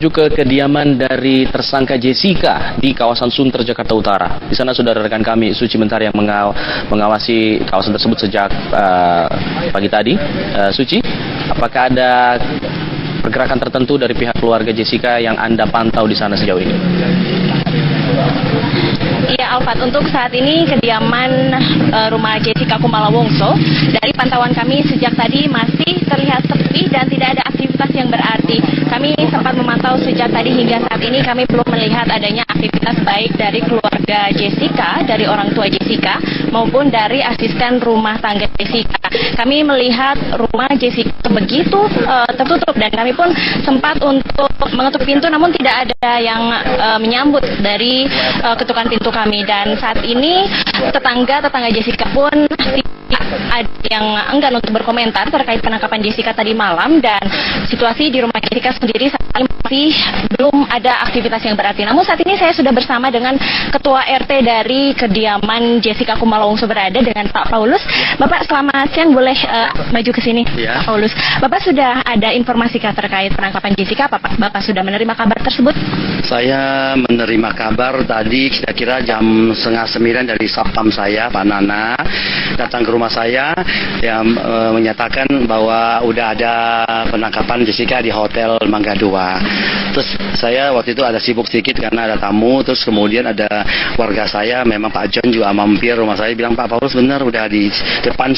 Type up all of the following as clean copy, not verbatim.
ke kediaman dari tersangka Jessica di kawasan Sunter, Jakarta Utara. Di sana sudah ada rekan kami, Suci Mentari, yang mengawasi kawasan tersebut sejak pagi tadi. Suci, apakah ada pergerakan tertentu dari pihak keluarga Jessica yang Anda pantau di sana sejauh ini? Iya, Alfat, untuk saat ini kediaman rumah Jessica Kumala Wongso dari pantauan kami sejak tadi masih terlihat sepi dan tidak ada aktivitas yang berarti. Kami sempat memantau sejak tadi hingga saat ini kami belum melihat adanya aktivitas baik dari keluarga Jessica, dari orang tua Jessica, maupun dari asisten rumah tangga Jessica. Kami melihat rumah Jessica begitu tertutup dan kami pun sempat untuk mengetuk pintu, namun tidak ada yang menyambut dari ketukan pintu kami. Dan saat ini tetangga Jessica pun tidak ada yang enggan untuk berkomentar terkait penangkapan Jessica tadi malam, dan situasi di rumah Jessica sendiri saat ini masih belum ada aktivitas yang berarti. Namun saat ini saya sudah bersama dengan Ketua RT dari kediaman Jessica Kumala Wongso berada, dengan Pak Paulus. Bapak, selamat siang, boleh maju ke sini? Ya. Pak Paulus, Bapak sudah ada informasi terkait penangkapan Jessica? Bapak sudah menerima kabar tersebut? Saya menerima kabar tadi kira-kira jam 8:30 dari Satpam saya, Pak Nana, datang ke rumah saya yang menyatakan bahwa udah ada penangkapan Jessica di Hotel Mangga 2. Terus saya waktu itu ada sibuk sedikit karena ada tamu, terus kemudian ada warga saya, memang Pak John juga mampir rumah saya, bilang, Pak Paulus benar udah di depan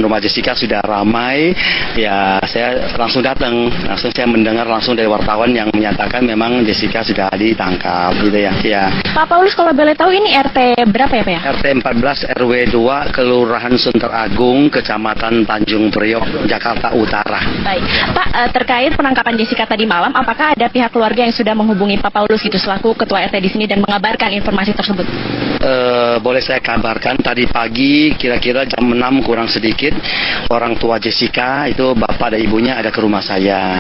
rumah Jessica sudah ramai. Ya, saya langsung datang, saya mendengar langsung dari wartawan yang menyatakan memang Jessica sudah ditangkap gitu ya. Ya. Pak Paulus, kalau boleh tahu ini RT berapa ya Pak ya? RT 14 RW 2 Kelurahan Sunter Agung, Kecamatan Tanjung Priok, Jakarta Utara. Baik, Pak, terkait penangkapan Jessica tadi malam, apakah ada pihak keluarga yang sudah menghubungi Pak Paulus itu selaku Ketua RT di sini dan mengabarkan informasi tersebut? Boleh saya kabarkan, tadi pagi kira-kira jam 6 kurang sedikit, orang tua Jessica itu bapak dan ibunya ada ke rumah saya.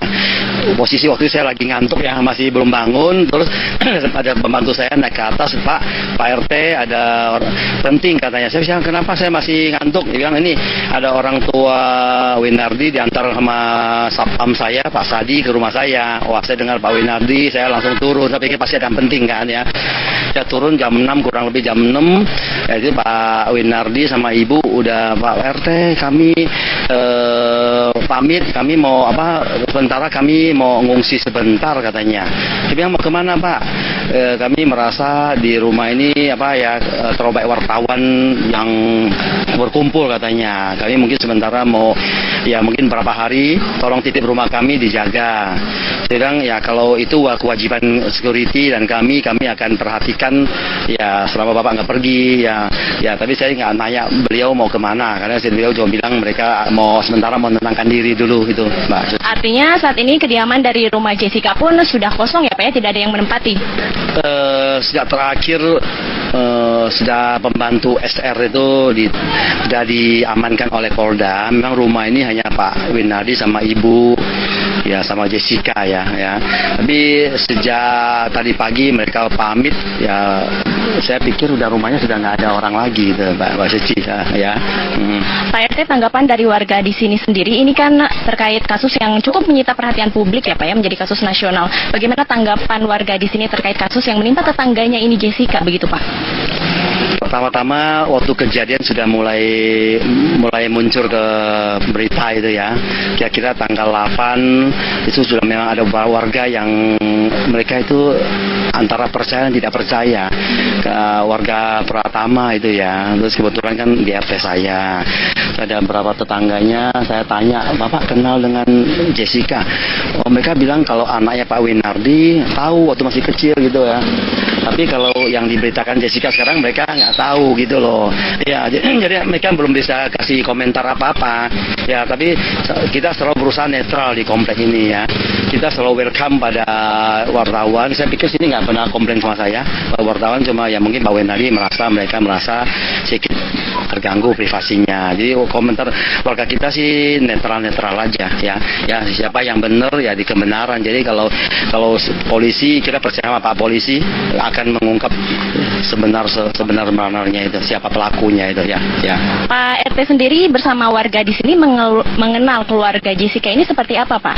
Posisi waktu itu saya lagi ngantuk ya, masih belum bangun. Terus ada pembantu saya naik ke atas, Pak RT ada penting katanya. Saya bilang, kenapa saya masih ngantuk? Dia bilang, ini ada orang tua Winardi diantar sama Satpam saya, Pak Sadi, ke rumah saya. Wah, saya dengar Pak Winardi, saya langsung turun. Saya pikir pasti ada yang penting kan ya. Saya turun jam 6, kurang lebih jam 6. Ya, itu Pak Winardi sama Ibu udah, Pak RT kami pamit, kami mau sementara kami mau ngungsi sebentar katanya. Dia bilang, mau kemana Pak? Kami merasa di rumah ini terlalu banyak wartawan yang berkumpul katanya. Kami mungkin sementara mau mungkin berapa hari tolong titip rumah kami dijaga. Saya bilang, ya kalau itu kewajiban security dan kami akan perhatikan ya selama Bapak nggak pergi ya. Tapi saya nggak nanya beliau mau kemana, karena beliau cuma bilang mereka sementara mau menenangkan diri dulu gitu, Mbak. Artinya saat ini kediaman dari rumah Jessica pun sudah kosong ya Pak ya, tidak ada yang menempati? Sejak terakhir sudah pembantu SR itu sudah diamankan oleh Polda. Memang rumah ini hanya Pak Winardi sama Ibu ya, sama Jessica ya. Tapi sejak tadi pagi mereka pamit ya, saya pikir udah rumahnya sudah nggak ada orang lagi gitu, Mbak Suci ya. Pak RT, tanggapan dari warga di sini sendiri, ini kan terkait kasus yang cukup menyita perhatian publik ya Pak ya, menjadi kasus nasional. Bagaimana tanggapan warga di sini terkait kasus yang menimpa tetangganya ini Jessica, begitu Pak? Pertama-tama waktu kejadian sudah mulai muncul ke berita itu ya. Kira-kira tanggal 8 itu sudah memang ada beberapa warga yang mereka itu antara percaya dan tidak percaya. Warga Pratama itu ya. Terus kebetulan kan di RT saya ada beberapa tetangganya, saya tanya, Bapak kenal dengan Jessica? Mereka bilang kalau anaknya Pak Winardi tahu waktu masih kecil gitu ya. Tapi kalau yang diberitakan Jessica sekarang mereka nggak tahu gitu loh. Ya, jadi mereka belum bisa kasih komentar apa-apa. Ya, tapi kita selalu berusaha netral di komplek ini ya. Kita selalu welcome pada wartawan. Saya pikir sini nggak pernah komplain sama saya. Wartawan cuma ya mungkin Pak Winardi mereka merasa sedikit terganggu privasinya. Jadi komentar warga kita sih netral-netral aja ya. Ya, siapa yang benar ya di kebenaran. Jadi kalau polisi, kita percaya sama Pak polisi akan mengungkap sebenarnya itu siapa pelakunya itu ya. Pak RT sendiri bersama warga di sini mengenal keluarga Jessica ini seperti apa Pak?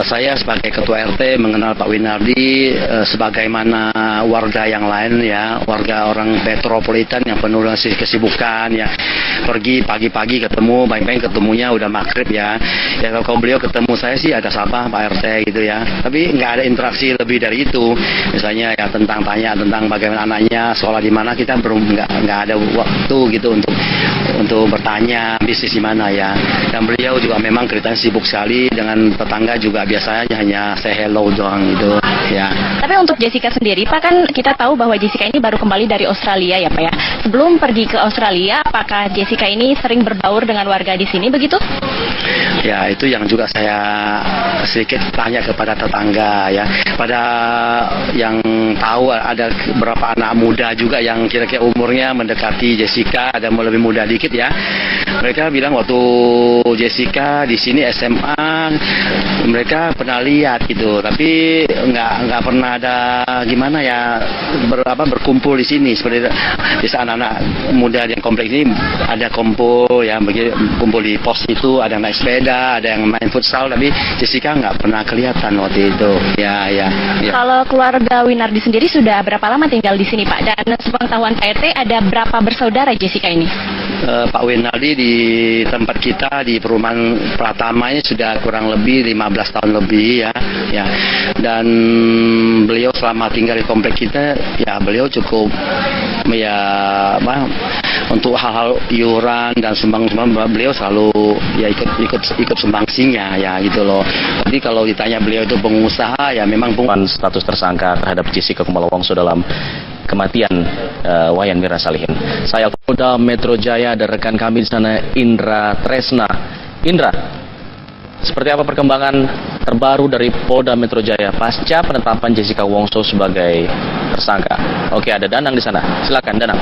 Saya sebagai ketua RT mengenal Pak Winardi sebagaimana warga yang lain ya, warga orang metropolitan yang penuh dengan kesibukan ya. Pergi pagi-pagi ketemu, baik-baik ketemunya udah maghrib ya. Ya kalau beliau ketemu saya sih ada siapa Pak RT gitu ya. Tapi nggak ada interaksi lebih dari itu. Misalnya ya tanya tentang bagaimana anaknya sekolah di mana, kita nggak ada waktu gitu untuk bertanya bisnis di mana ya. Dan beliau juga memang ceritanya sibuk sekali dengan tetangga juga biasanya hanya say hello doang gitu ya. Tapi untuk Jessica sendiri, Pak, kan kita tahu bahwa Jessica ini baru kembali dari Australia ya Pak ya. Sebelum pergi ke Australia, apakah Jessica ini sering berbaur dengan warga di sini begitu? Ya itu yang juga saya sedikit tanya kepada tetangga ya. Pada yang tahu ada beberapa anak muda juga yang kira-kira umurnya mendekati Jessica, ada yang lebih muda dikit ya. Mereka bilang waktu Jessica di sini SMA mereka pernah lihat gitu, tapi nggak pernah ada gimana ya berkumpul di sini seperti bisa anak-anak muda yang kompleks ini ada kumpul ya, kumpul di pos itu, ada yang naik sepeda, ada yang main futsal, tapi Jessica nggak pernah kelihatan waktu itu ya. Kalau keluarga Winardi sendiri sudah berapa lama tinggal di sini Pak, dan sepengetahuan Pak RT ada berapa bersaudara Jessica ini? Pak Winardi di tempat kita di perumahan Pratama ini sudah kurang lebih 15 tahun lebih ya. Dan beliau selama tinggal di komplek kita ya beliau cukup ya untuk hal-hal iuran dan sumbang-sumbang beliau selalu ya ikut sumbangsinya ya gitu loh. Tapi kalau ditanya beliau itu pengusaha ya memang status tersangka terhadap Jessica Kumala Wongso dalam kematian Wayan Mirna Salihin. Saya Polda Metro Jaya, ada rekan kami di sana Indra Tresna. Indra, seperti apa perkembangan terbaru dari Polda Metro Jaya pasca penetapan Jessica Wongso sebagai tersangka? Oke, ada Danang di sana. Silakan Danang.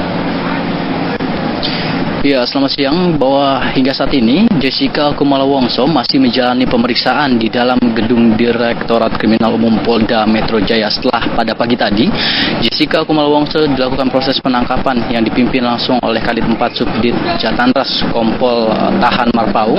Ya, selamat siang. Bahwa hingga saat ini Jessica Kumala Wongso masih menjalani pemeriksaan di dalam gedung Direktorat Kriminal Umum Polda Metro Jaya. Setelah pada pagi tadi, Jessica Kumala Wongso dilakukan proses penangkapan yang dipimpin langsung oleh Kadit 4 Subdit Jatanras Kompol Tahan Marpau,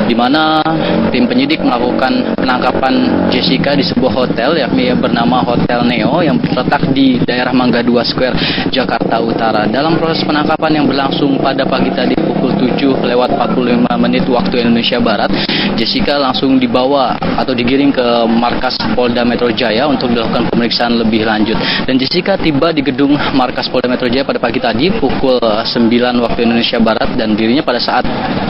di mana tim penyidik melakukan penangkapan Jessica di sebuah hotel yakni bernama Hotel Neo yang terletak di daerah Mangga 2 Square, Jakarta Utara. Dalam proses penangkapan yang berlangsung pada pagi tadi pukul 7:45 waktu Indonesia Barat, Jessica langsung dibawa atau digiring ke markas Polda Metro Jaya untuk dilakukan pemeriksaan lebih lanjut. Dan Jessica tiba di gedung markas Polda Metro Jaya pada pagi tadi pukul 9 waktu Indonesia Barat, dan dirinya pada saat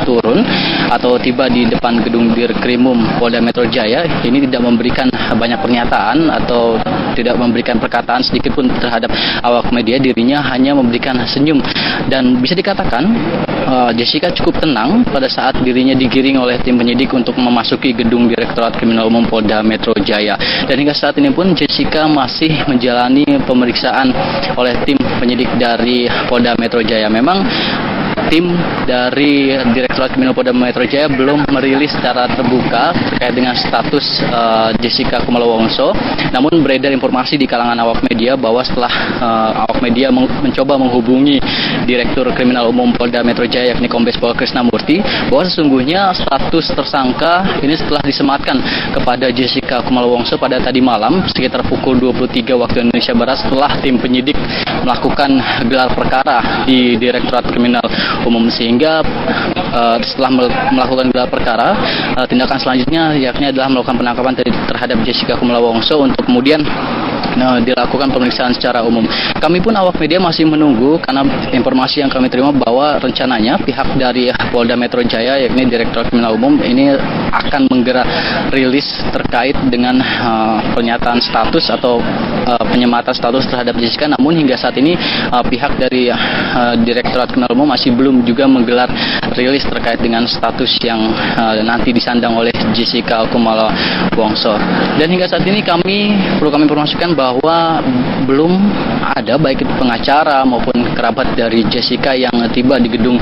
turun atau tiba di depan gedung Dirkrimum Polda Metro Jaya ini tidak memberikan banyak pernyataan atau tidak memberikan perkataan sedikit pun terhadap awak media. Dirinya hanya memberikan senyum, dan bisa dikatakan Jessica cukup tenang pada saat dirinya digiring oleh tim penyidik untuk memasuki gedung Direktorat Kriminal Umum Polda Metro Jaya. Dan hingga saat ini pun Jessica masih menjalani pemeriksaan oleh tim penyidik dari Polda Metro Jaya. Memang tim dari Direktorat Kriminal Polda Metro Jaya belum merilis secara terbuka terkait dengan status Jessica Kumala Wongso. Namun beredar informasi di kalangan awak media bahwa setelah awak media mencoba menghubungi Direktur Kriminal Umum Polda Metro Jaya yakni Kombes Pol Krisnamurti, bahwa sesungguhnya status tersangka ini setelah disematkan kepada Jessica Kumala Wongso pada tadi malam sekitar pukul 23 waktu Indonesia Barat, setelah tim penyidik melakukan gelar perkara di Direktorat Kriminal Umum, sehingga setelah melakukan gelar perkara, tindakan selanjutnya yakni adalah melakukan penangkapan terhadap Jessica Kumala Wongso untuk kemudian dilakukan pemeriksaan secara umum. Kami pun awak media masih menunggu, karena informasi yang kami terima bahwa rencananya pihak dari Polda Metro Jaya yakni Direktorat Kriminal Umum ini akan menggerak rilis terkait dengan pernyataan status atau penyematan status terhadap Jessica. Namun hingga saat ini pihak dari Direktorat Kriminal Umum masih belum juga menggelar rilis terkait dengan status yang nanti disandang oleh Jessica Kumala Wongso. Dan hingga saat ini perlu kami informasikan bahwa belum ada, baik itu pengacara maupun kerabat dari Jessica yang tiba di gedung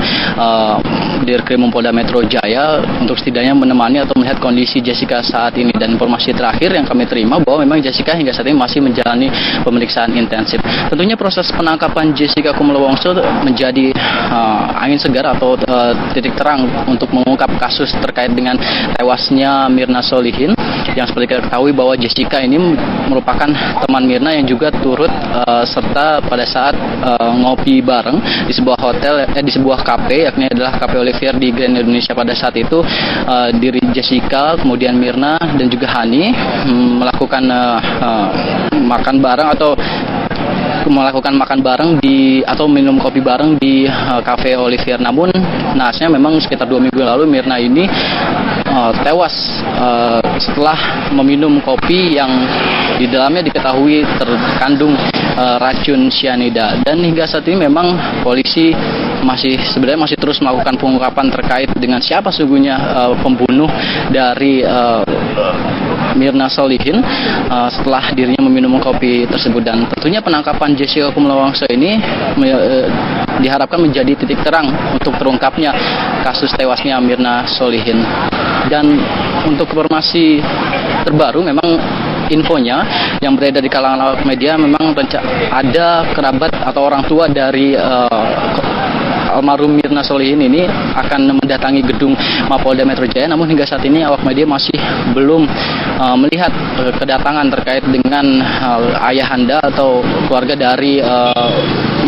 Dirkrim Polda Metro Jaya untuk setidaknya menemani atau melihat kondisi Jessica saat ini. Dan informasi terakhir yang kami terima bahwa memang Jessica hingga saat ini masih menjalani pemeriksaan intensif. Tentunya proses penangkapan Jessica Kumala Wongso menjadi angin segar atau titik terang untuk mengungkap kasus terkait dengan tewasnya Mirna Solihin, yang seperti kita ketahui bahwa Jessica ini merupakan teman Mirna yang juga turut serta pada saat ngopi bareng di sebuah hotel, di sebuah kafe, yakni adalah Cafe Olivier di Grand Indonesia. Pada saat itu diri Jessica, kemudian Mirna dan juga Hani melakukan makan bareng atau atau minum kopi bareng di Cafe Olivier. Namun naasnya memang sekitar 2 minggu lalu Mirna ini tewas setelah meminum kopi yang di dalamnya diketahui terkandung racun cyanida. Dan hingga saat ini memang polisi sebenarnya masih terus melakukan pengungkapan terkait dengan siapa sesungguhnya pembunuh dari Mirna Solihin setelah dirinya meminum kopi tersebut. Dan tentunya penangkapan Jessica Kumala Wongso ini diharapkan menjadi titik terang untuk terungkapnya kasus tewasnya Mirna Solihin. Dan untuk informasi terbaru, memang infonya yang beredar di kalangan awak media, memang ada kerabat atau orang tua dari almarhum Mirna Solihin ini akan mendatangi gedung Mapolda Metro Jaya. Namun hingga saat ini awak media masih belum melihat kedatangan terkait dengan ayahanda atau keluarga dari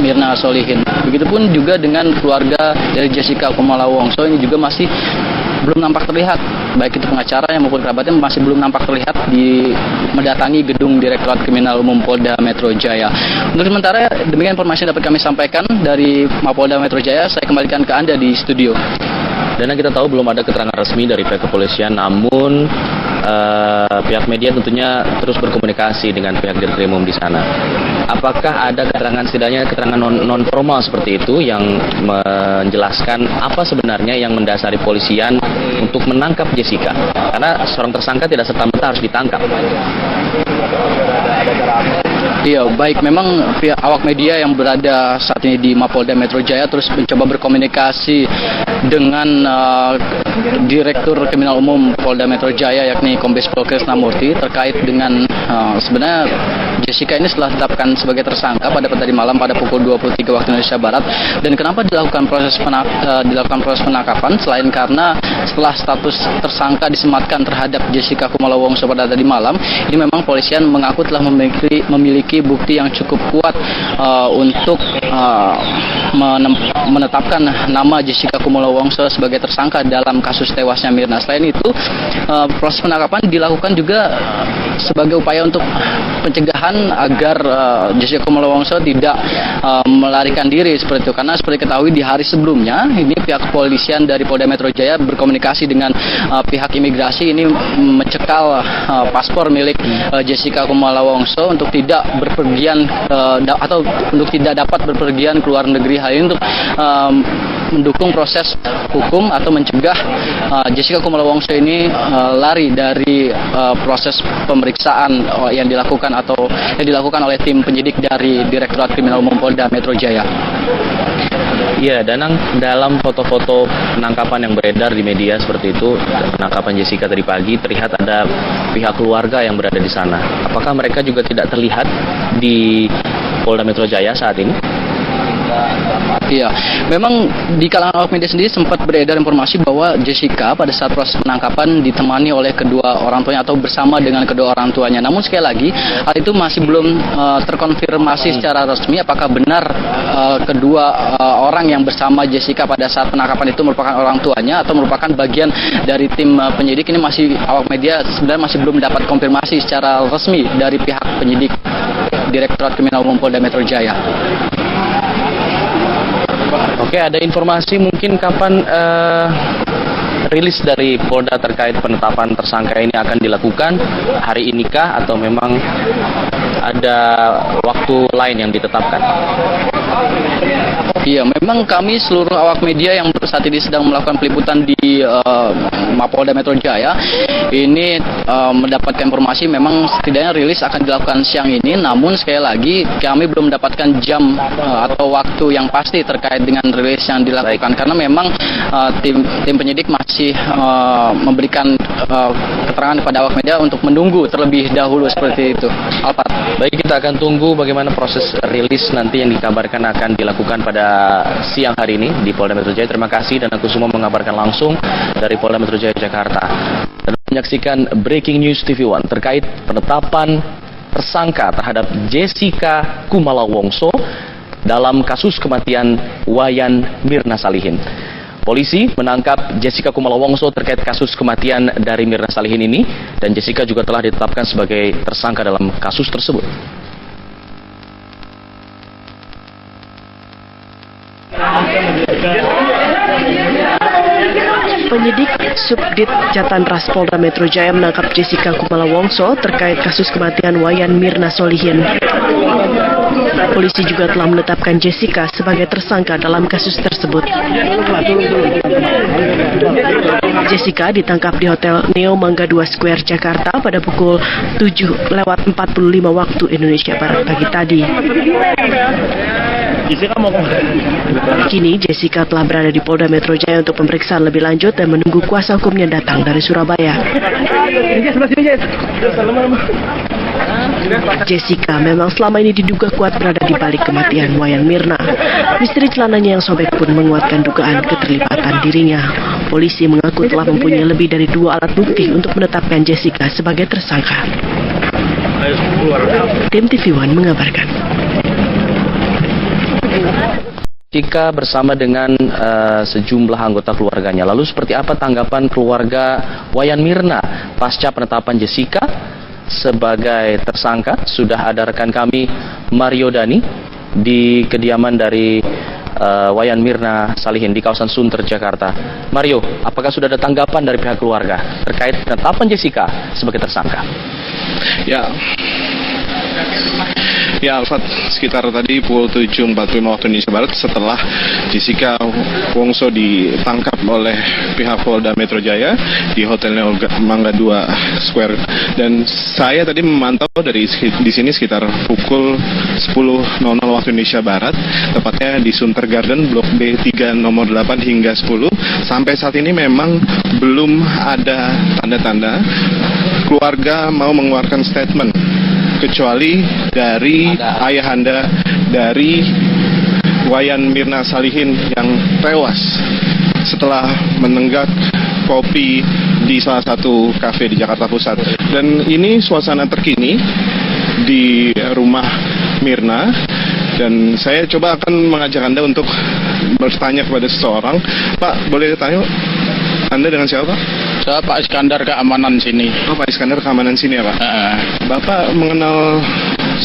Mirna Solihin. Begitupun juga dengan keluarga dari Jessica Kumala Wongso, ini juga masih belum nampak terlihat, baik itu pengacara maupun kerabatnya masih belum nampak terlihat mendatangi gedung Direktorat Kriminal Umum Polda Metro Jaya. Untuk sementara demikian informasi yang dapat kami sampaikan dari Mapolda Metro Jaya. Saya kembalikan ke Anda di studio. Dan kita tahu belum ada keterangan resmi dari pihak kepolisian, namun pihak media tentunya terus berkomunikasi dengan pihak Dirkrimum di sana. Apakah ada keterangan, setidaknya keterangan non formal seperti itu yang menjelaskan apa sebenarnya yang mendasari polisian untuk menangkap Jessica? Karena seorang tersangka tidak serta-merta harus ditangkap. Iya, baik, memang pihak awak media yang berada saat ini di Mapolda Metro Jaya terus mencoba berkomunikasi dengan Direktur Kriminal Umum Polda Metro Jaya, yakni Kombes Pol Krisnamurti, terkait dengan sebenarnya Jessica ini setelah ditetapkan sebagai tersangka pada tadi malam pada pukul 23 waktu Indonesia Barat. Dan kenapa dilakukan proses penangkapan selain karena setelah status tersangka disematkan terhadap Jessica Kumala Wongso pada tadi malam, ini memang polisian mengaku telah memiliki bukti yang cukup kuat untuk menetapkan nama Jessica Kumala Wongso sebagai tersangka dalam kasus tewasnya Mirna. Selain itu, proses penangkapan dilakukan juga sebagai upaya untuk pencegahan agar Jessica Kumala Wongso tidak melarikan diri seperti itu. Karena seperti ketahui di hari sebelumnya, ini pihak kepolisian dari Polda Metro Jaya berkomunikasi dengan pihak imigrasi ini mencekal paspor milik Jessica Kumala Wongso untuk tidak berpergian atau untuk tidak dapat berpergian ke luar negeri. Hal ini untuk mendukung proses hukum atau mencegah Jessica Kumala Wongso ini lari dari proses pemeriksaan yang dilakukan oleh tim penyidik dari Direktorat Kriminal Umum Polda Metro Jaya. Ya, Danang, dalam foto-foto penangkapan yang beredar di media seperti itu, penangkapan Jessica tadi pagi, terlihat ada pihak keluarga yang berada di sana. Apakah mereka juga tidak terlihat di Polda Metro Jaya saat ini? Iya, memang di kalangan awak media sendiri sempat beredar informasi bahwa Jessica pada saat proses penangkapan ditemani oleh kedua orang tuanya atau bersama dengan kedua orang tuanya. Namun sekali lagi, hal itu masih belum terkonfirmasi secara resmi apakah benar kedua orang yang bersama Jessica pada saat penangkapan itu merupakan orang tuanya atau merupakan bagian dari tim penyidik. Ini masih awak media sebenarnya masih belum dapat konfirmasi secara resmi dari pihak penyidik Direktorat Kriminal Umum Polda Metro Jaya. Oke, ada informasi mungkin kapan rilis dari Polda terkait penetapan tersangka ini akan dilakukan? Hari inikah atau memang ada waktu lain yang ditetapkan? Iya, memang kami seluruh awak media yang saat ini sedang melakukan peliputan di Mapolda Metro Jaya ini mendapatkan informasi memang setidaknya rilis akan dilakukan siang ini, namun sekali lagi kami belum mendapatkan jam atau waktu yang pasti terkait dengan rilis yang dilakukan karena memang tim penyidik masih memberikan keterangan kepada awak media untuk menunggu terlebih dahulu seperti itu. Alphard. Baik, kita akan tunggu bagaimana proses rilis nanti yang dikabarkan akan dilakukan pada siang hari ini di Polda Metro Jaya. Terima kasih, dan aku semua mengabarkan langsung dari Polda Metro Jaya Jakarta. Dan menyaksikan Breaking News TV One terkait penetapan tersangka terhadap Jessica Kumala Wongso dalam kasus kematian Wayan Mirna Salihin. Polisi menangkap Jessica Kumala Wongso terkait kasus kematian dari Mirna Salihin ini, dan Jessica juga telah ditetapkan sebagai tersangka dalam kasus tersebut. Penyidik Subdit Jatantras Polda Metro Jaya menangkap Jessica Kumala Wongso terkait kasus kematian Wayan Mirna Salihin. Polisi juga telah menetapkan Jessica sebagai tersangka dalam kasus tersebut. Jessica ditangkap di Hotel Neo Mangga 2 Square Jakarta pada pukul 7:45 waktu Indonesia Barat pagi tadi. Kini Jessica telah berada di Polda Metro Jaya untuk pemeriksaan lebih lanjut dan menunggu kuasa hukumnya datang dari Surabaya. Jessica memang selama ini diduga kuat berada di balik kematian Wayan Mirna. Misteri celananya yang sobek pun menguatkan dugaan keterlibatan dirinya. Polisi mengaku telah mempunyai lebih dari 2 alat bukti untuk menetapkan Jessica sebagai tersangka. Tim TV One mengabarkan. Jessica bersama dengan sejumlah anggota keluarganya. Lalu seperti apa tanggapan keluarga Wayan Mirna pasca penetapan Jessica sebagai tersangka? Sudah ada rekan kami Mario Dani di kediaman dari Wayan Mirna Salihin di kawasan Sunter, Jakarta. Mario, apakah sudah ada tanggapan dari pihak keluarga terkait penetapan Jessica sebagai tersangka? Ya, Alfat, sekitar tadi pukul 7.45 waktu Indonesia Barat setelah Jessica Wongso ditangkap oleh pihak Polda Metro Jaya di Hotel Neo Mangga 2 Square, dan saya tadi memantau di sini sekitar pukul 10.00 waktu Indonesia Barat, tepatnya di Sunter Garden Blok B3 nomor 8 hingga 10. Sampai saat ini memang belum ada tanda-tanda keluarga mau mengeluarkan statement, kecuali dari ayahanda dari Wayan Mirna Salihin yang tewas setelah menenggak kopi di salah satu kafe di Jakarta Pusat. Dan ini suasana terkini di rumah Mirna, dan saya coba akan mengajak Anda untuk bertanya kepada seseorang. Pak, boleh tanya, Anda dengan siapa, Pak? Saya Pak Iskandar, keamanan sini. Oh, Pak Iskandar, keamanan sini ya, Pak? Bapak mengenal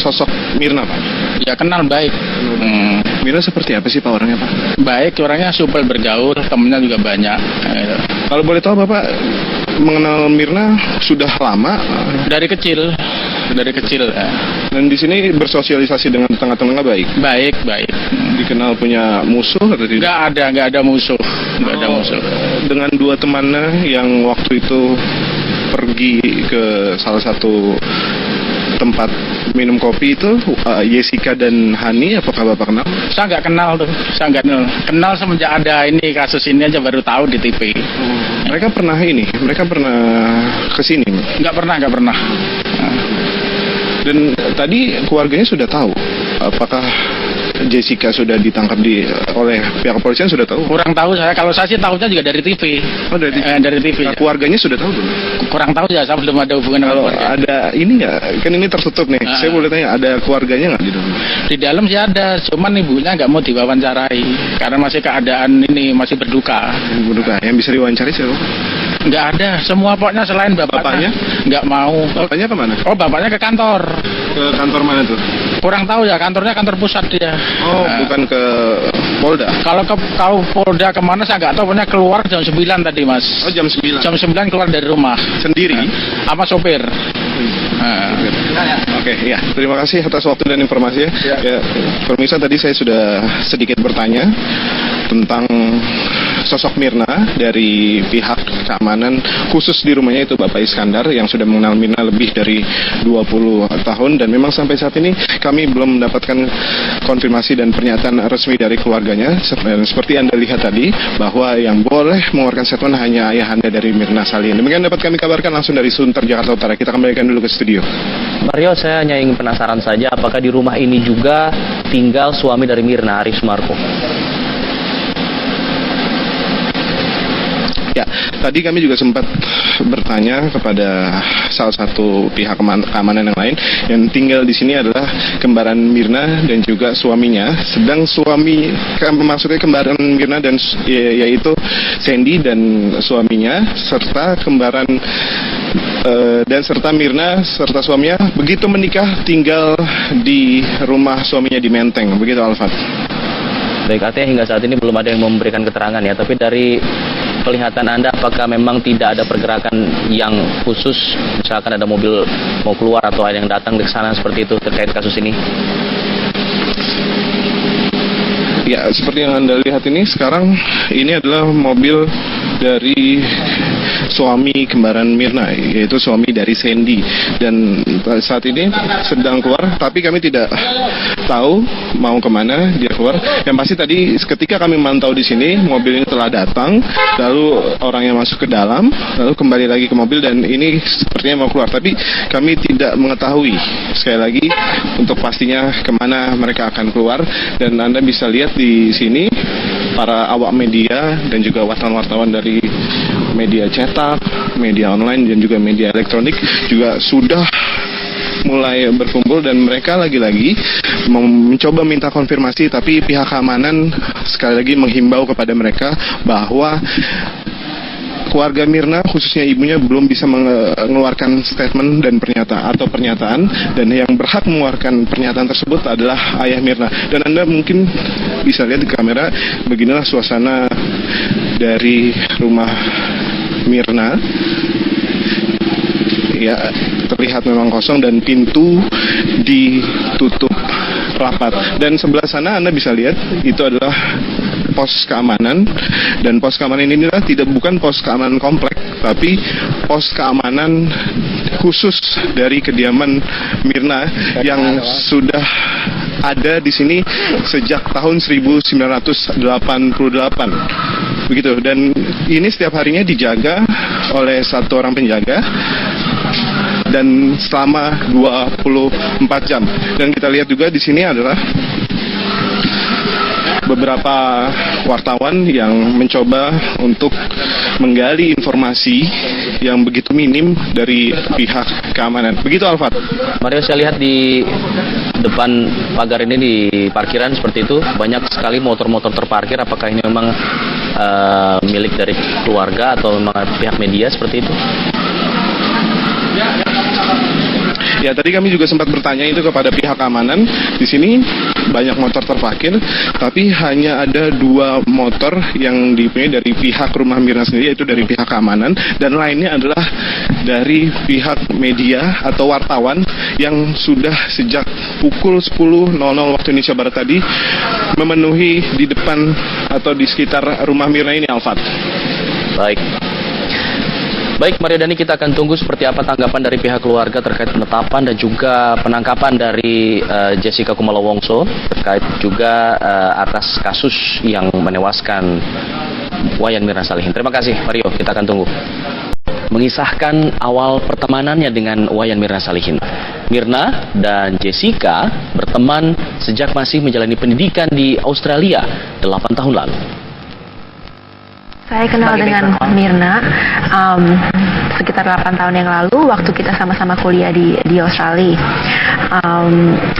sosok Mirna, Pak? Ya, kenal baik. Mirna seperti apa sih, Pak, orangnya, Pak? Baik, orangnya supel bergaul, temennya juga banyak. Kalau boleh tahu, Bapak mengenal Mirna sudah lama? Dari kecil. Dan di sini bersosialisasi dengan tetangga-tetangga baik? Baik. Dikenal punya musuh atau tidak? Nggak ada musuh. Dengan 2 temannya yang waktu itu pergi ke salah satu tempat minum kopi itu, Jessica dan Hani, apakah Bapak kenal? Saya nggak kenal tuh. Kenal semenjak ada ini, kasus ini aja baru tahu di TV. Mereka pernah kesini? Nggak pernah. Dan tadi keluarganya sudah tahu apakah Jessica sudah ditangkap oleh pihak kepolisian, sudah tahu? Kurang tahu saya. Kalau saya sih tahunya juga dari TV. Oh, dari TV. Dari TV. Nah, keluarganya sudah tahu belum? Kurang tahu ya, saya belum ada hubungan dengan keluarga. Ada ini nggak? Kan ini tertutup nih. Saya boleh tanya, ada keluarganya nggak di dalam? Di dalam sih ada, cuman ibunya nggak mau diwawancarai karena masih keadaan ini masih berduka. Yang bisa diwawancarai siapa? Nggak ada, semua pokoknya selain bapaknya nggak mau. Bapaknya kemana? Oh, bapaknya ke kantor. Ke kantor mana tuh? Kurang tahu ya, kantornya kantor pusat dia. Oh, bukan ke Polda? Kalau ke Polda kemana saya nggak tahu, pokoknya keluar jam 9 tadi, Mas. Oh, jam 9? Jam 9 keluar dari rumah. Sendiri? Sama sopir. Oke, ya. Terima kasih atas waktu dan informasinya. Ya, pemirsa, tadi saya sudah sedikit bertanya tentang sosok Mirna dari pihak keamanan khusus di rumahnya, itu Bapak Iskandar, yang sudah mengenal Mirna lebih dari 20 tahun, dan memang sampai saat ini kami belum mendapatkan konfirmasi dan pernyataan resmi dari keluarganya. Seperti Anda lihat tadi, bahwa yang boleh mengeluarkan statement hanya ayahanda dari Mirna Salihin. Demikian dapat kami kabarkan langsung dari Sunter, Jakarta Utara. Kita kembalikan dulu ke studio. Mario, saya hanya ingin penasaran saja, apakah di rumah ini juga tinggal suami dari Mirna, Arif Sumarko? Ya, tadi kami juga sempat bertanya kepada salah satu pihak keamanan yang lain. Yang tinggal di sini adalah kembaran Mirna dan juga suaminya. Sedang maksudnya kembaran Mirna dan yaitu Sandy dan suaminya, serta kembaran serta Mirna serta suaminya begitu menikah tinggal di rumah suaminya di Menteng. Begitu, Alfat. Baik, artinya hingga saat ini belum ada yang memberikan keterangan ya. Tapi dari penglihatan Anda, apakah memang tidak ada pergerakan yang khusus, misalkan ada mobil mau keluar atau ada yang datang ke sana seperti itu terkait kasus ini? Ya, seperti yang Anda lihat ini sekarang, ini adalah mobil dari suami kembaran Mirna, yaitu suami dari Sandy, dan saat ini sedang keluar, tapi kami tidak tahu mau kemana dia keluar. Yang pasti tadi ketika kami memantau di sini, mobil ini telah datang, lalu orang yang masuk ke dalam, lalu kembali lagi ke mobil, dan ini sepertinya mau keluar, tapi kami tidak mengetahui sekali lagi untuk pastinya kemana mereka akan keluar. Dan Anda bisa lihat di sini para awak media dan juga wartawan-wartawan dari media cetak, media online, dan juga media elektronik juga sudah mulai berkumpul, dan mereka lagi-lagi mencoba minta konfirmasi, tapi pihak keamanan sekali lagi menghimbau kepada mereka bahwa keluarga Mirna, khususnya ibunya, belum bisa mengeluarkan statement dan pernyataan, dan yang berhak mengeluarkan pernyataan tersebut adalah ayah Mirna. Dan Anda mungkin bisa lihat di kamera, beginilah suasana dari rumah Mirna. Ya, terlihat memang kosong dan pintu ditutup rapat. Dan sebelah sana Anda bisa lihat itu adalah pos keamanan, dan pos keamanan ini bukan pos keamanan komplek, tapi pos keamanan khusus dari kediaman Mirna yang sudah ada di sini sejak tahun 1988. Begitu, dan ini setiap harinya dijaga oleh satu orang penjaga dan selama 24 jam. Dan kita lihat juga di sini adalah beberapa wartawan yang mencoba untuk menggali informasi yang begitu minim dari pihak keamanan. Begitu, Alfat. Mario, saya lihat di depan pagar ini di parkiran seperti itu banyak sekali motor-motor terparkir. Apakah ini memang milik dari keluarga atau memang pihak media seperti itu? Ya, tadi kami juga sempat bertanya itu kepada pihak keamanan. Di sini banyak motor terparkir, tapi hanya ada 2 motor yang dipunyai dari pihak rumah Mirna sendiri, yaitu dari pihak keamanan, dan lainnya adalah dari pihak media atau wartawan yang sudah sejak pukul 10.00 waktu Indonesia Barat tadi memenuhi di depan atau di sekitar rumah Mirna ini, Alfat. Baik, Mario Dani, kita akan tunggu seperti apa tanggapan dari pihak keluarga terkait penetapan dan juga penangkapan dari Jessica Kumala Wongso terkait juga atas kasus yang menewaskan Wayan Mirna Salihin. Terima kasih, Mario. Kita akan tunggu. Mengisahkan awal pertemanannya dengan Wayan Mirna Salihin. Mirna dan Jessica berteman sejak masih menjalani pendidikan di Australia 8 tahun lalu. Saya kenal dengan Mirna sekitar 8 tahun yang lalu waktu kita sama-sama kuliah di Australia.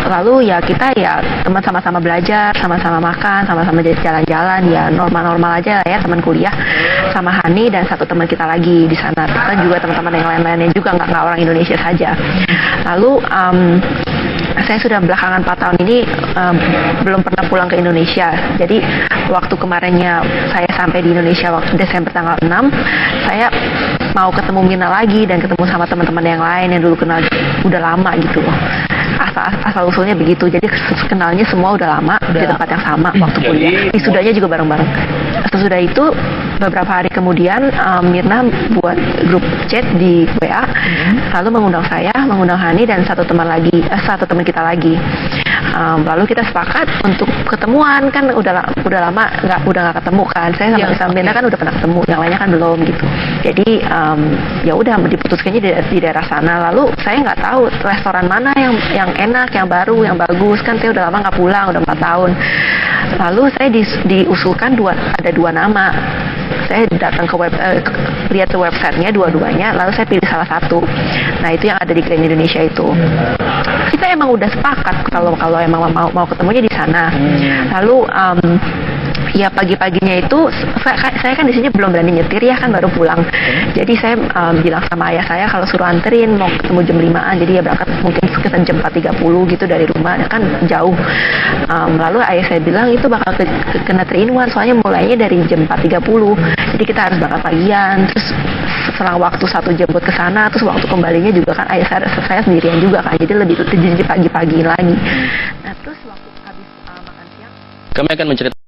Lalu ya kita teman sama-sama belajar, sama-sama makan, sama-sama jalan-jalan, ya normal-normal aja lah ya, teman kuliah. Sama Hani dan satu teman kita lagi di sana. Kita juga teman-teman yang lain-lainnya juga, nggak orang Indonesia saja. Lalu Saya sudah belakangan 4 tahun ini belum pernah pulang ke Indonesia. Jadi waktu kemarinnya saya sampai di Indonesia waktu Desember tanggal 6, saya mau ketemu Mirna lagi dan ketemu sama teman-teman yang lain yang dulu kenal udah lama gitu loh. Asal usulnya begitu. Jadi kenalnya semua udah lama di tempat yang sama waktu kuliah. Wisudanya juga bareng-bareng. Sesudah itu beberapa hari kemudian Mirna buat grup chat di WA, lalu mengundang saya, mengundang Hani dan satu teman kita lagi. Lalu kita sepakat untuk ketemuan, kan udah lama nggak ketemu kan. Saya sama Mirna kan udah pernah ketemu, yang lainnya kan belum gitu. Jadi ya udah diputuskannya di daerah sana. Lalu saya nggak tahu restoran mana yang enak, yang baru, yang bagus, kan saya udah lama nggak pulang, udah 4 tahun. Lalu saya diusulkan ada 2 nama. Saya datang ke lihat ke websitenya dua-duanya, lalu saya pilih salah satu. Nah itu yang ada di Grand Indonesia itu. Kita emang udah sepakat kalau emang mau ketemunya di sana. Lalu ya pagi-paginya itu saya kan di sini belum berani nyetir ya, kan baru pulang. Jadi saya bilang sama ayah saya kalau suruh anterin mau ketemu jam 5-an, jadi ya berangkat mungkin sekitar jam 4.30 gitu dari rumah, kan jauh. Lalu ayah saya bilang itu bakal kena 3-in-1, soalnya mulainya dari jam 4.30. Jadi kita harus berangkat pagian, terus selang waktu 1 jam buat ke sana, terus waktu kembalinya juga kan ayah saya sendirian juga kan, jadi lebih jadi pagi-pagiin lagi. Nah terus waktu habis makan siang Kami akan menceritakan